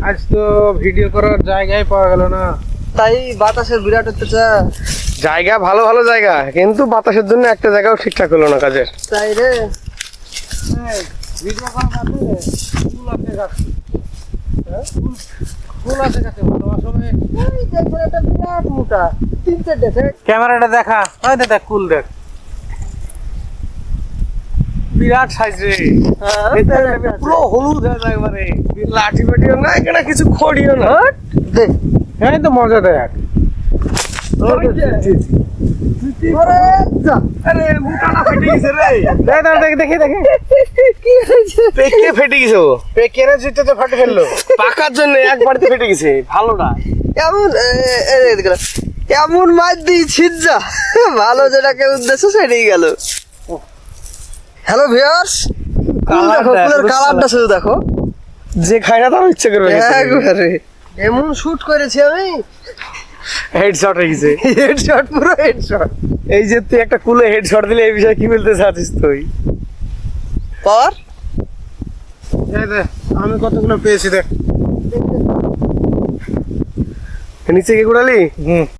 আজ তো ভিডিও করার জায়গায় পাওয়া গেল না। তাই বাতাসের বিরাট হচ্ছে। জায়গা ভালো ভালো জায়গা, কিন্তু বাতাসের জন্য একটা জায়গাও ঠিকঠাক হলো না কাজের। তাই রে ভিডিও করার কাছে ফুল আছে গাছে, ফুল আছে গাছে ভালো আসলে। ওই দেখো একটা বিরাট মোটা 3-4 দেখে ক্যামেরাটা দেখা, ওই দেখ কুল দেখ, বিরাট সাইজ রে। এটা পুরো হলুদ হয়ে যায় একবারে, লাঠি বাটিও না এখানে, কিছু খড়িও না। দেখ হ্যাঁ তো মজা দেখ। ওরে যা আরে মুটাটা ফেটে গেছে রে। দেখ দেখি দেখি কি হয়েছে? পেকে ফেটে গেছে, ও পেকে না জিতে তো ফাটে ফেললো পাকার জন্য একবারতে ফেটে গেছে। ভালো না এমন এদিকে এমন মাছ দিয়েছিস যা ভালো, যেটাকে উদ্দেশ্য সেটাই গেল। হ্যালো ভিউয়ার্স, দেখো ফুলের কালারটা শুধু দেখো, যে খায় না তার ইচ্ছে করবে। একবারে এমন শুট করেছি আমি, হেডশট হয়ে গেছে, হেডশট, পুরো হেডশট। এই যে তুই একটা কুলে হেডশট দিলে এই বিষয়ে কি বলতে চাচ্ছিস তুই? পর এই দেখ আমি কতগুলো পেয়েছি, দেখ নিচে কি গুড়ালি।